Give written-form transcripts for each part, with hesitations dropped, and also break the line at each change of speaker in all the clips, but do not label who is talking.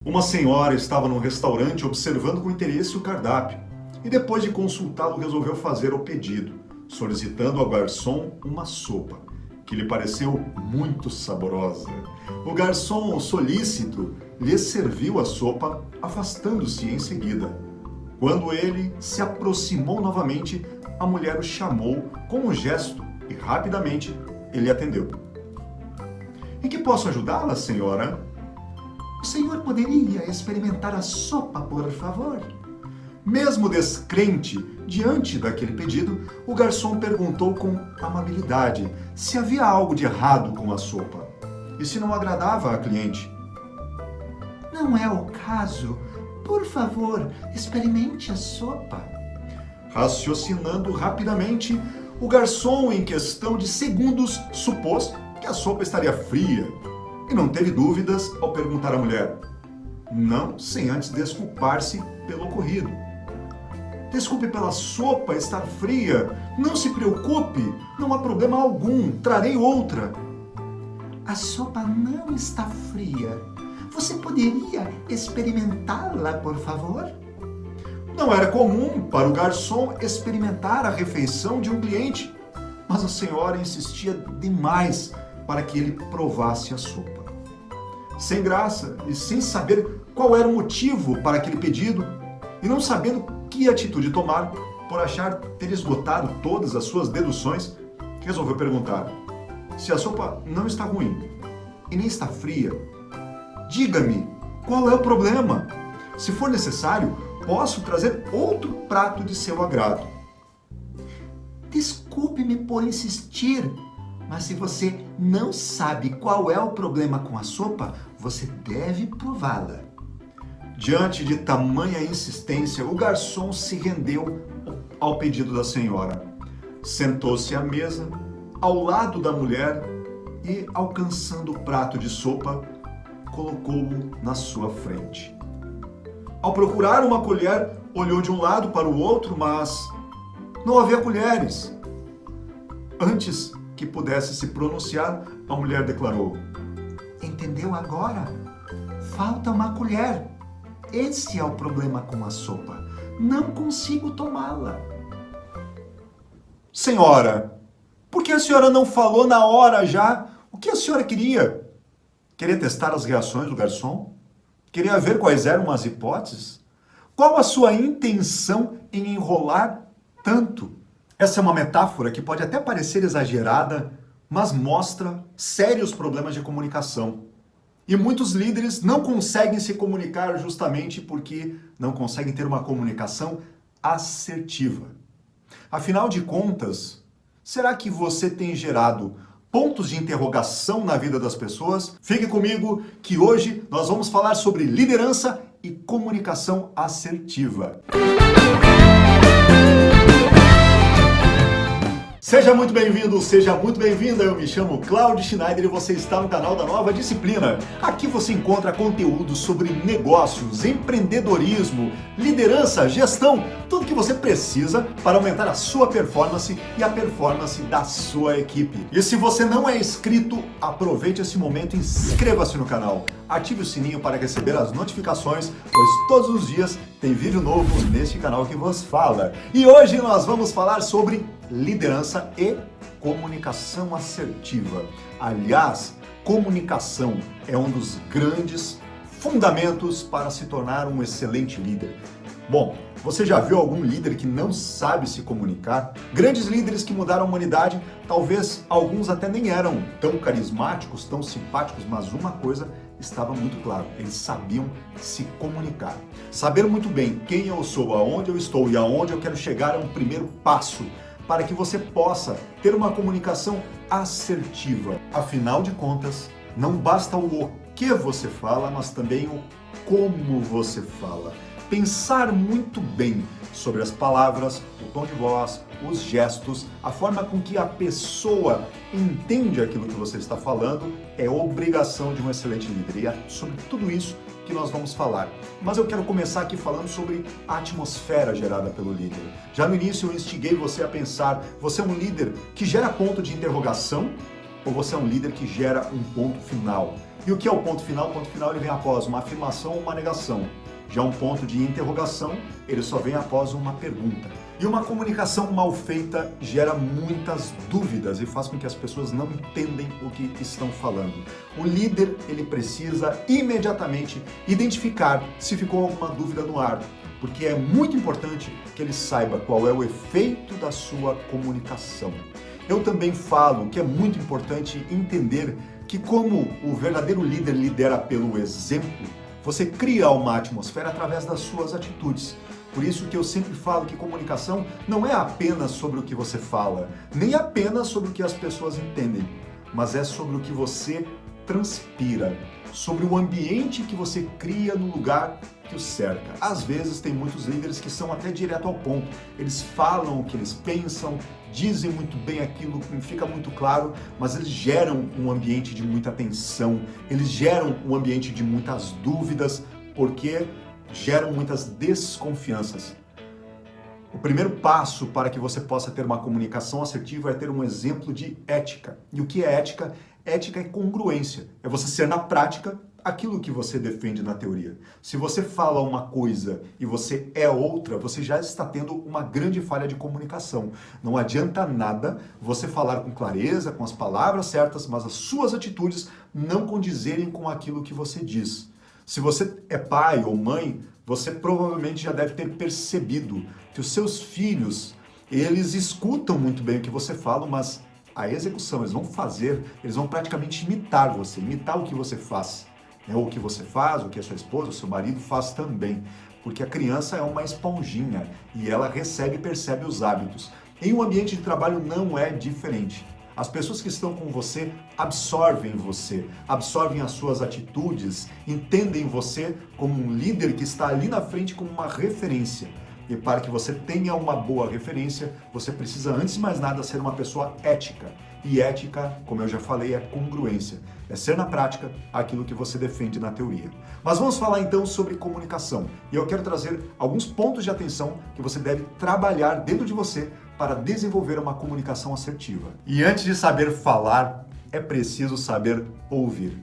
Uma senhora estava num restaurante observando com interesse o cardápio e depois de consultá-lo resolveu fazer o pedido, solicitando ao garçom uma sopa, que lhe pareceu muito saborosa. O garçom, solícito, lhe serviu a sopa, afastando-se em seguida. Quando ele se aproximou novamente, a mulher o chamou com um gesto e rapidamente ele atendeu. "Em que posso ajudá-la, senhora?"
O senhor poderia experimentar a sopa, por favor?
Mesmo descrente, diante daquele pedido, o garçom perguntou com amabilidade se havia algo de errado com a sopa e se não agradava à cliente.
Não é o caso. Por favor, experimente a sopa.
Raciocinando rapidamente, o garçom, em questão de segundos, supôs que a sopa estaria fria e não teve dúvidas ao perguntar à mulher, não sem antes desculpar-se pelo ocorrido. "Desculpe pela sopa estar fria. Não se preocupe, não há problema algum, trarei outra."
A sopa não está fria. Você poderia experimentá-la, por favor?
Não era comum para o garçom experimentar a refeição de um cliente, mas a senhora insistia demais para que ele provasse a sopa. Sem graça e sem saber qual era o motivo para aquele pedido, e não sabendo que atitude tomar, por achar ter esgotado todas as suas deduções, resolveu perguntar: "Se a sopa não está ruim e nem está fria, diga-me qual é o problema. Se for necessário, posso trazer outro prato de seu agrado."
Desculpe-me por insistir, mas se você não sabe qual é o problema com a sopa, você deve prová-la.
Diante de tamanha insistência, o garçom se rendeu ao pedido da senhora. Sentou-se à mesa, ao lado da mulher e, alcançando o prato de sopa, colocou-o na sua frente. Ao procurar uma colher, olhou de um lado para o outro, mas não havia colheres. Antes que pudesse se pronunciar, a mulher declarou:
Entendeu agora? Falta uma colher. Esse é o problema com a sopa. Não consigo tomá-la.
"Senhora, por que a senhora não falou na hora já? O que a senhora queria? Queria testar as reações do garçom? Queria ver quais eram as hipóteses? Qual a sua intenção em enrolar tanto?" Essa é uma metáfora que pode até parecer exagerada, mas mostra sérios problemas de comunicação. E muitos líderes não conseguem se comunicar justamente porque não conseguem ter uma comunicação assertiva. Afinal de contas, será que você tem gerado pontos de interrogação na vida das pessoas? Fique comigo que hoje nós vamos falar sobre liderança e comunicação assertiva. Seja muito bem-vindo, seja muito bem-vinda. Eu me chamo Cláudio Schneider e você está no canal da Nova Disciplina. Aqui você encontra conteúdo sobre negócios, empreendedorismo, liderança, gestão, tudo que você precisa para aumentar a sua performance e a performance da sua equipe. E se você não é inscrito, aproveite esse momento e inscreva-se no canal. Ative o sininho para receber as notificações, pois todos os dias tem vídeo novo neste canal que vos fala. E hoje nós vamos falar sobre liderança e comunicação assertiva. Aliás, comunicação é um dos grandes fundamentos para se tornar um excelente líder. Bom, você já viu algum líder que não sabe se comunicar? Grandes líderes que mudaram a humanidade, talvez alguns até nem eram tão carismáticos, tão simpáticos, mas uma coisa estava muito claro: eles sabiam se comunicar. Saber muito bem quem eu sou, aonde eu estou e aonde eu quero chegar é um primeiro passo para que você possa ter uma comunicação assertiva. Afinal de contas, não basta o que você fala, mas também o como você fala. Pensar muito bem sobre as palavras, o tom de voz, os gestos, a forma com que a pessoa entende aquilo que você está falando é obrigação de um excelente líder. E é sobre tudo isso que nós vamos falar. Mas eu quero começar aqui falando sobre a atmosfera gerada pelo líder. Já no início eu instiguei você a pensar: você é um líder que gera ponto de interrogação ou você é um líder que gera um ponto final? E o que é o ponto final? O ponto final ele vem após uma afirmação ou uma negação. Já um ponto de interrogação, ele só vem após uma pergunta. E uma comunicação mal feita gera muitas dúvidas e faz com que as pessoas não entendam o que estão falando. O líder, ele precisa imediatamente identificar se ficou alguma dúvida no ar, porque é muito importante que ele saiba qual é o efeito da sua comunicação. Eu também falo que é muito importante entender que como o verdadeiro líder lidera pelo exemplo, você cria uma atmosfera através das suas atitudes. Por isso que eu sempre falo que comunicação não é apenas sobre o que você fala, nem apenas sobre o que as pessoas entendem, mas é sobre o que você transpira, sobre o ambiente que você cria no lugar que o cerca. Às vezes tem muitos líderes que são até direto ao ponto. Eles falam o que eles pensam, dizem muito bem aquilo que fica muito claro, mas eles geram um ambiente de muita tensão, eles geram um ambiente de muitas dúvidas, porque geram muitas desconfianças. O primeiro passo para que você possa ter uma comunicação assertiva é ter um exemplo de ética. E o que é ética? Ética é congruência. É você ser na prática aquilo que você defende na teoria. Se você fala uma coisa e você é outra, você já está tendo uma grande falha de comunicação. Não adianta nada você falar com clareza, com as palavras certas, mas as suas atitudes não condizerem com aquilo que você diz. Se você é pai ou mãe, você provavelmente já deve ter percebido que os seus filhos, eles escutam muito bem o que você fala, mas a execução, eles vão praticamente imitar você, imitar o que você faz. Ou o que você faz, o que a sua esposa, o seu marido faz também. Porque a criança é uma esponjinha e ela recebe e percebe os hábitos. Em um ambiente de trabalho não é diferente. As pessoas que estão com você, absorvem as suas atitudes, entendem você como um líder que está ali na frente como uma referência. E para que você tenha uma boa referência, você precisa, antes de mais nada, ser uma pessoa ética. E ética, como eu já falei, é congruência. É ser na prática aquilo que você defende na teoria. Mas vamos falar então sobre comunicação. E eu quero trazer alguns pontos de atenção que você deve trabalhar dentro de você para desenvolver uma comunicação assertiva. E antes de saber falar, é preciso saber ouvir.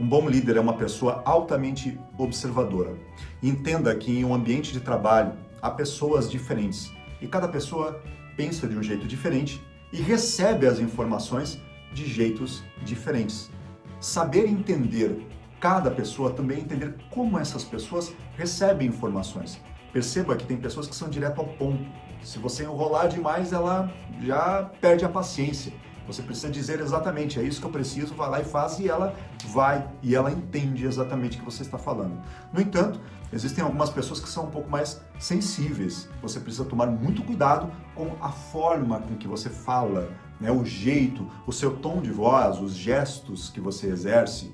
Um bom líder é uma pessoa altamente observadora. Entenda que em um ambiente de trabalho há pessoas diferentes e cada pessoa pensa de um jeito diferente e recebe as informações de jeitos diferentes. Saber entender cada pessoa, também entender como essas pessoas recebem informações. Perceba que tem pessoas que são direto ao ponto. Se você enrolar demais, ela já perde a paciência. Você precisa dizer exatamente, é isso que eu preciso, vai lá e faz, e ela vai, e ela entende exatamente o que você está falando. No entanto, existem algumas pessoas que são um pouco mais sensíveis. Você precisa tomar muito cuidado com a forma com que você fala, né? O jeito, o seu tom de voz, os gestos que você exerce.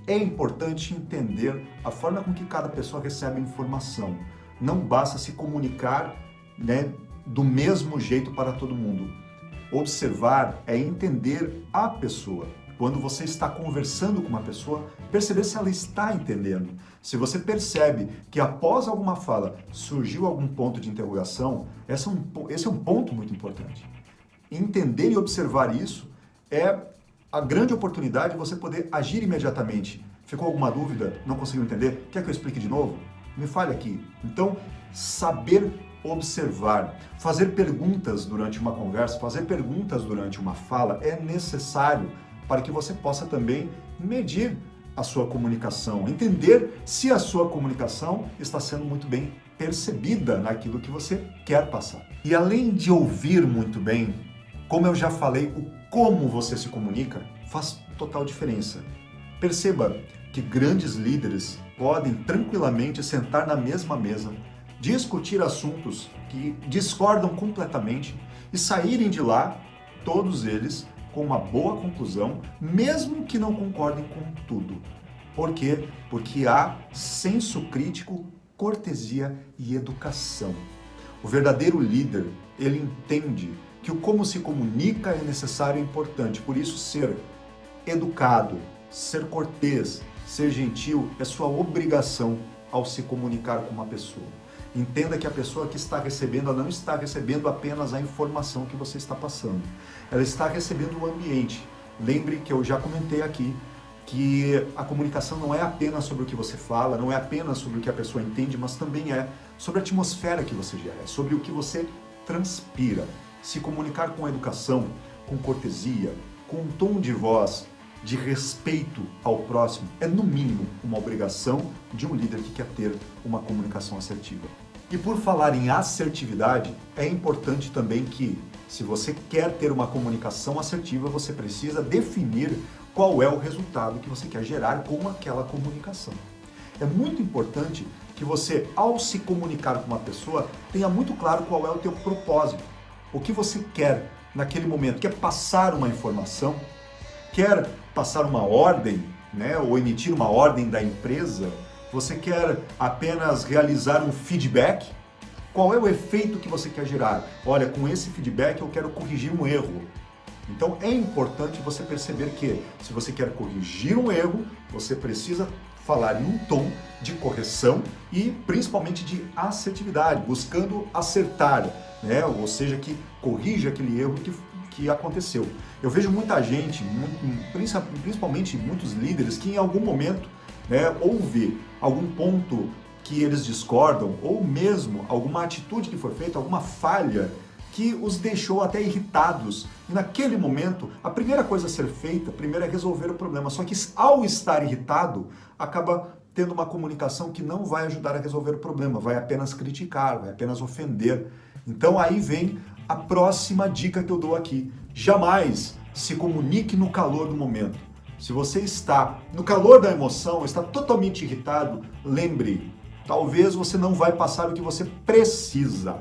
É importante entender a forma com que cada pessoa recebe a informação. Não basta se comunicar, né, do mesmo jeito para todo mundo. Observar é entender a pessoa. Quando você está conversando com uma pessoa, perceber se ela está entendendo. Se você percebe que após alguma fala surgiu algum ponto de interrogação, esse é um ponto muito importante. Entender e observar isso é a grande oportunidade de você poder agir imediatamente. Ficou alguma dúvida? Não conseguiu entender? Quer que eu explique de novo? Me fale aqui. Então, saber observar, fazer perguntas durante uma conversa, fazer perguntas durante uma fala é necessário para que você possa também medir a sua comunicação, entender se a sua comunicação está sendo muito bem percebida naquilo que você quer passar. E além de ouvir muito bem, como eu já falei, o como você se comunica faz total diferença. Perceba que grandes líderes podem tranquilamente sentar na mesma mesa, discutir assuntos que discordam completamente e saírem de lá, todos eles, com uma boa conclusão, mesmo que não concordem com tudo. Por quê? Porque há senso crítico, cortesia e educação. O verdadeiro líder, ele entende que o como se comunica é necessário e importante, por isso ser educado, ser cortês, ser gentil é sua obrigação ao se comunicar com uma pessoa. Entenda que a pessoa que está recebendo, ela não está recebendo apenas a informação que você está passando. Ela está recebendo o ambiente. Lembre que eu já comentei aqui que a comunicação não é apenas sobre o que você fala, não é apenas sobre o que a pessoa entende, mas também é sobre a atmosfera que você gera, é sobre o que você transpira. Se comunicar com educação, com cortesia, com um tom de voz de respeito ao próximo, é no mínimo uma obrigação de um líder que quer ter uma comunicação assertiva. E por falar em assertividade, é importante também que, se você quer ter uma comunicação assertiva, você precisa definir qual é o resultado que você quer gerar com aquela comunicação. É muito importante que você, ao se comunicar com uma pessoa, tenha muito claro qual é o teu propósito. O que você quer naquele momento? Quer passar uma informação? Quer passar uma ordem, né? Ou emitir uma ordem da empresa? Você quer apenas realizar um feedback? Qual é o efeito que você quer gerar? Olha, com esse feedback eu quero corrigir um erro. Então é importante você perceber que, se você quer corrigir um erro, você precisa falar em um tom de correção e principalmente de assertividade, buscando acertar, né? Ou seja, que corrija aquele erro que aconteceu. Eu vejo muita gente, principalmente muitos líderes, que em algum momento, né, houve algum ponto que eles discordam, ou mesmo alguma atitude que foi feita, alguma falha que os deixou até irritados. E naquele momento, a primeira coisa a ser feita, primeiro é resolver o problema. Só que ao estar irritado, acaba tendo uma comunicação que não vai ajudar a resolver o problema, vai apenas criticar, vai apenas ofender. Então aí vem a próxima dica que eu dou aqui. Jamais se comunique no calor do momento. Se você está no calor da emoção, está totalmente irritado, lembre, talvez você não vai passar o que você precisa.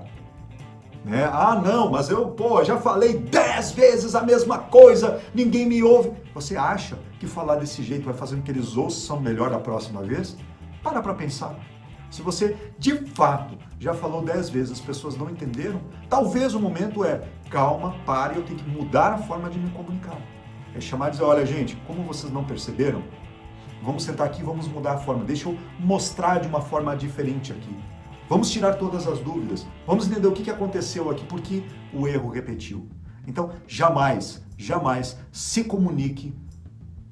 Né? Ah, não, mas eu já falei 10 vezes a mesma coisa, ninguém me ouve. Você acha que falar desse jeito vai fazer com que eles ouçam melhor da próxima vez? Para pensar. Se você, de fato, já falou 10 vezes, as pessoas não entenderam, talvez o momento é, calma, pare, eu tenho que mudar a forma de me comunicar. É chamar e dizer, olha gente, como vocês não perceberam, vamos sentar aqui, vamos mudar a forma, deixa eu mostrar de uma forma diferente aqui. Vamos tirar todas as dúvidas, vamos entender o que aconteceu aqui, por que o erro repetiu. Então, jamais se comunique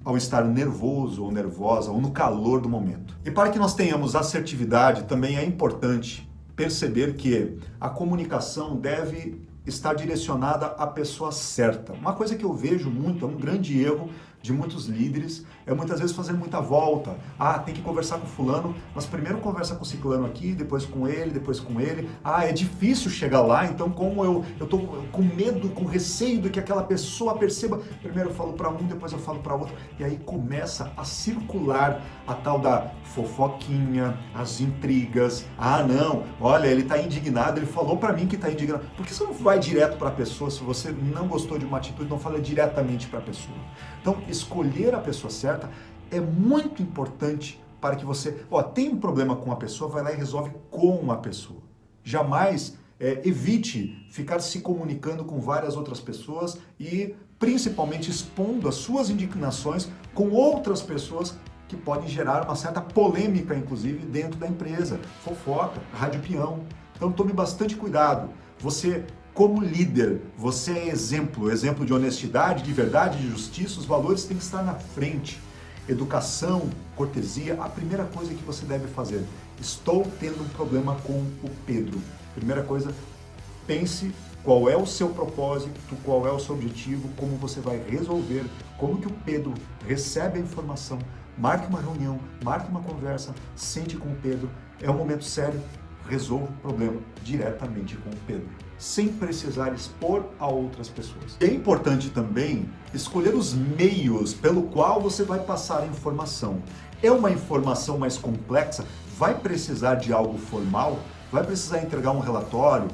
ao estar nervoso ou nervosa ou no calor do momento. E para que nós tenhamos assertividade, também é importante perceber que a comunicação deve estar direcionada à pessoa certa. Uma coisa que eu vejo muito, é um grande erro de muitos líderes, é muitas vezes fazer muita volta. Ah, tem que conversar com fulano, mas primeiro conversa com o ciclano aqui, depois com ele, depois com ele. Ah, é difícil chegar lá, então como eu tô com medo, com receio de que aquela pessoa perceba, primeiro eu falo para um, depois eu falo para outro, e aí começa a circular a tal da fofoquinha, as intrigas. Ah, não, olha, ele tá indignado, ele falou para mim que tá indignado. Por que você não vai direto para a pessoa? Se você não gostou de uma atitude, não fala diretamente para a pessoa. Então, escolher a pessoa certa é muito importante para que você, tem um problema com a pessoa, vai lá e resolve com a pessoa. Jamais evite ficar se comunicando com várias outras pessoas e principalmente expondo as suas indignações com outras pessoas que podem gerar uma certa polêmica, inclusive, dentro da empresa. Fofoca, rádio peão. Então tome bastante cuidado. Você, como líder, você é exemplo de honestidade, de verdade, de justiça, os valores têm que estar na frente. Educação, cortesia, a primeira coisa que você deve fazer. Estou tendo um problema com o Pedro. Primeira coisa, pense qual é o seu propósito, qual é o seu objetivo, como você vai resolver, como que o Pedro recebe a informação. Marque uma reunião, marque uma conversa, sente com o Pedro. É um momento sério, resolva o problema diretamente com o Pedro, sem precisar expor a outras pessoas. É importante também escolher os meios pelo qual você vai passar a informação. É uma informação mais complexa? Vai precisar de algo formal? Vai precisar entregar um relatório?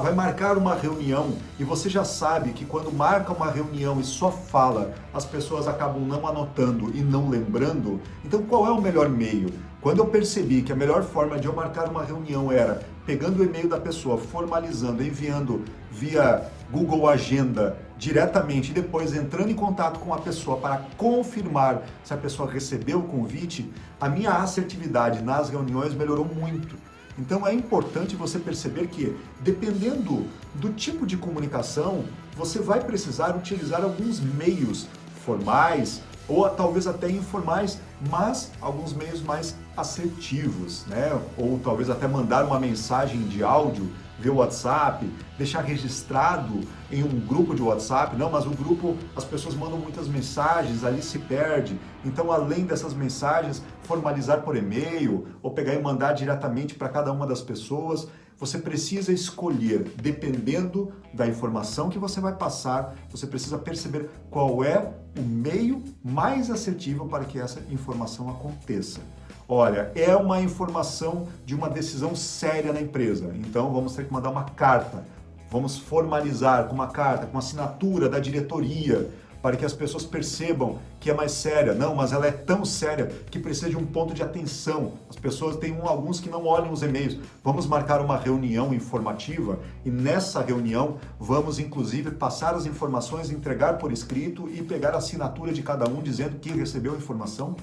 Vai marcar uma reunião e você já sabe que quando marca uma reunião e só fala, as pessoas acabam não anotando e não lembrando. Então qual é o melhor meio? Quando eu percebi que a melhor forma de eu marcar uma reunião era pegando o e-mail da pessoa, formalizando, enviando via Google Agenda diretamente e depois entrando em contato com a pessoa para confirmar se a pessoa recebeu o convite, a minha assertividade nas reuniões melhorou muito. Então é importante você perceber que, dependendo do tipo de comunicação, você vai precisar utilizar alguns meios formais, ou talvez até informais, mas alguns meios mais assertivos, né? Ou talvez até mandar uma mensagem de áudio via WhatsApp, deixar registrado em um grupo de WhatsApp. Não, mas o grupo, as pessoas mandam muitas mensagens, ali se perde. Então, além dessas mensagens, formalizar por e-mail ou pegar e mandar diretamente para cada uma das pessoas. Você precisa escolher, dependendo da informação que você vai passar, você precisa perceber qual é o meio mais assertivo para que essa informação aconteça. Olha, é uma informação de uma decisão séria na empresa, então vamos ter que mandar uma carta, vamos formalizar com uma carta, com assinatura da diretoria, para que as pessoas percebam que é mais séria. Não, mas ela é tão séria que precisa de um ponto de atenção. As pessoas têm alguns que não olham os e-mails. Vamos marcar uma reunião informativa e nessa reunião vamos inclusive passar as informações, entregar por escrito e pegar a assinatura de cada um dizendo que recebeu a informação.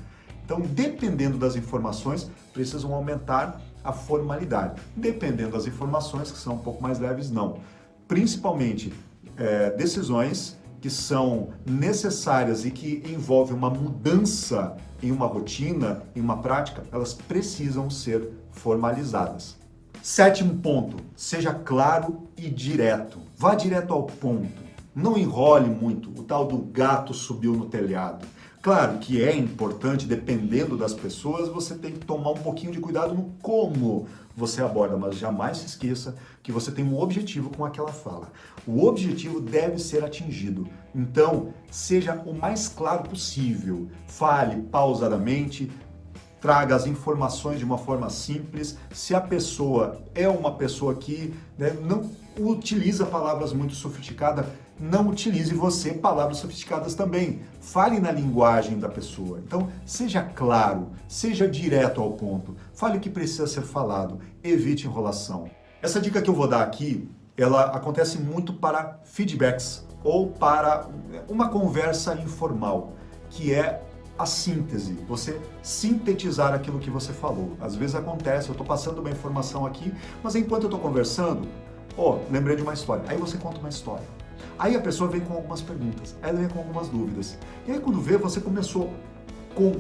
Então, dependendo das informações, precisam aumentar a formalidade. Dependendo das informações, que são um pouco mais leves, não. Principalmente decisões que são necessárias e que envolvem uma mudança em uma rotina, em uma prática, elas precisam ser formalizadas. 7º ponto, seja claro e direto. Vá direto ao ponto. Não enrole muito, o tal do gato subiu no telhado. Claro que é importante, dependendo das pessoas, você tem que tomar um pouquinho de cuidado no como você aborda, mas jamais se esqueça que você tem um objetivo com aquela fala. O objetivo deve ser atingido. Então, seja o mais claro possível. Fale pausadamente, traga as informações de uma forma simples. Se a pessoa é uma pessoa que não utiliza palavras muito sofisticadas, não utilize você palavras sofisticadas também. Fale na linguagem da pessoa. Então, seja claro, seja direto ao ponto. Fale o que precisa ser falado. Evite enrolação. Essa dica que eu vou dar aqui, ela acontece muito para feedbacks ou para uma conversa informal, que é a síntese, você sintetizar aquilo que você falou. Às vezes acontece, eu estou passando uma informação aqui, mas enquanto eu estou conversando, lembrei de uma história. Aí você conta uma história. Aí a pessoa vem com algumas perguntas, aí ela vem com algumas dúvidas. E aí quando vê, você começou com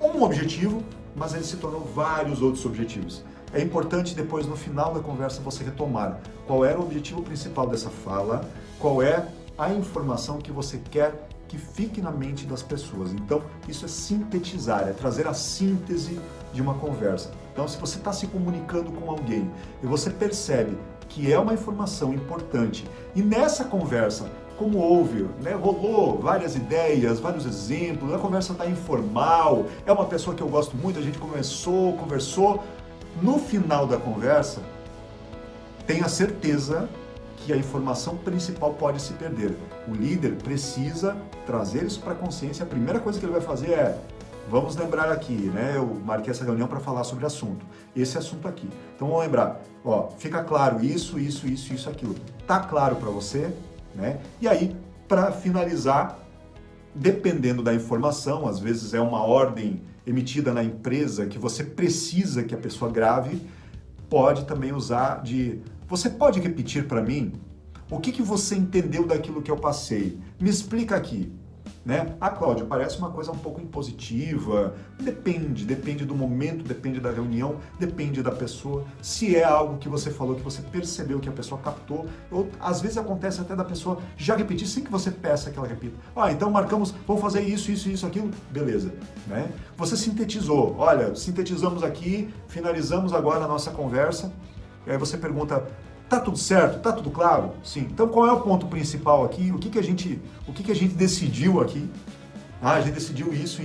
um objetivo, mas ele se tornou vários outros objetivos. É importante depois, no final da conversa, você retomar qual era o objetivo principal dessa fala, qual é a informação que você quer que fique na mente das pessoas. Então, isso é sintetizar, é trazer a síntese de uma conversa. Então, se você está se comunicando com alguém e você percebe que é uma informação importante e nessa conversa, como houve, rolou várias ideias, vários exemplos, a conversa está informal, é uma pessoa que eu gosto muito, a gente conversou, no final da conversa, tenha certeza que a informação principal pode se perder. O líder precisa trazer isso para a consciência. A primeira coisa que ele vai fazer é, vamos lembrar aqui, eu marquei essa reunião para falar sobre assunto, esse assunto aqui. Então vamos lembrar, fica claro isso, aquilo. Tá claro para você, E aí, para finalizar, dependendo da informação, às vezes é uma ordem emitida na empresa que você precisa que a pessoa grave, pode também usar você pode repetir para mim o que você entendeu daquilo que eu passei? Me explica aqui. Cláudio, parece uma coisa um pouco impositiva. Depende do momento, depende da reunião, depende da pessoa. Se é algo que você falou, que você percebeu que a pessoa captou, ou às vezes acontece até da pessoa já repetir sem que você peça que ela repita. Então marcamos, vamos fazer isso, aquilo, beleza. Você sintetizou, olha, sintetizamos aqui, finalizamos agora a nossa conversa, e aí você pergunta, tá tudo certo? Tá tudo claro? Sim. Então qual é o ponto principal aqui? O que a gente decidiu aqui? A gente decidiu isso.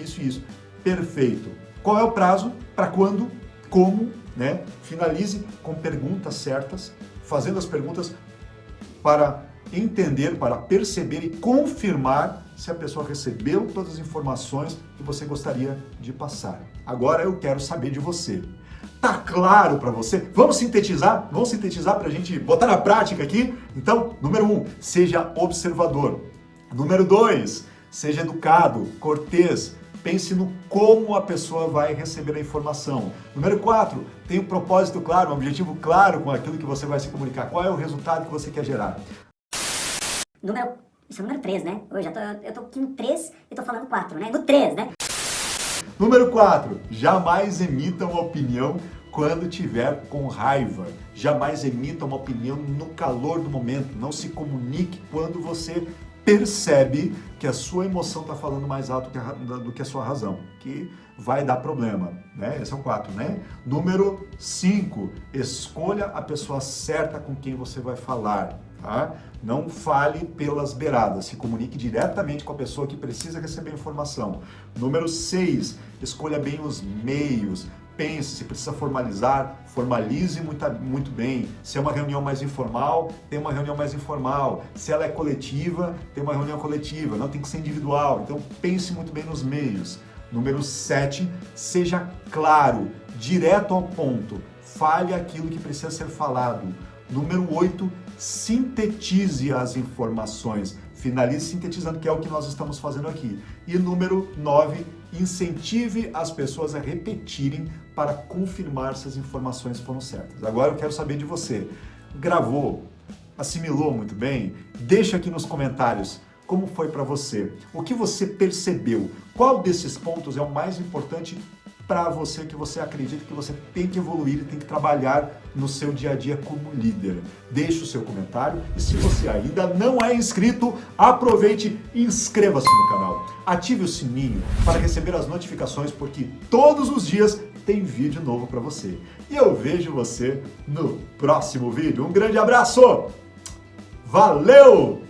Perfeito. Qual é o prazo? Para quando? Como? Finalize com perguntas certas, fazendo as perguntas para entender, para perceber e confirmar se a pessoa recebeu todas as informações que você gostaria de passar. Agora eu quero saber de você. Tá claro para você? Vamos sintetizar para a gente botar na prática aqui? Então, número 1, seja observador. Número 2, seja educado, cortês. Pense no como a pessoa vai receber a informação. Número 4, tenha um propósito claro, um objetivo claro com aquilo que você vai se comunicar. Qual é o resultado que você quer gerar?
Número Isso é o número 3, né? Eu tô aqui no 3 e tô falando 4, né? No 3, né?
Número 4. Jamais emita uma opinião quando tiver com raiva. Jamais emita uma opinião no calor do momento. Não se comunique quando você percebe que a sua emoção está falando mais alto do que a sua razão, que vai dar problema, né? Esse é o 4, né? Número 5. Escolha a pessoa certa com quem você vai falar, tá? Não fale pelas beiradas, se comunique diretamente com a pessoa que precisa receber informação. Número 6. Escolha bem os meios. Pense, se precisa formalizar, formalize muito bem. Se é uma reunião mais informal, tem uma reunião mais informal. Se ela é coletiva, tem uma reunião coletiva. Não tem que ser individual. Então pense muito bem nos meios. Número 7, seja claro, direto ao ponto. Fale aquilo que precisa ser falado. Número 8, sintetize as informações. Finalize sintetizando, que é o que nós estamos fazendo aqui. E número 9, incentive as pessoas a repetirem para confirmar se as informações foram certas. Agora eu quero saber de você. Gravou? Assimilou muito bem? Deixa aqui nos comentários como foi para você. O que você percebeu? Qual desses pontos é o mais importante para você, que você acredita que você tem que evoluir e tem que trabalhar no seu dia a dia como líder? Deixe o seu comentário e se você ainda não é inscrito, aproveite e inscreva-se no canal. Ative o sininho para receber as notificações, porque todos os dias tem vídeo novo para você. E eu vejo você no próximo vídeo. Um grande abraço! Valeu!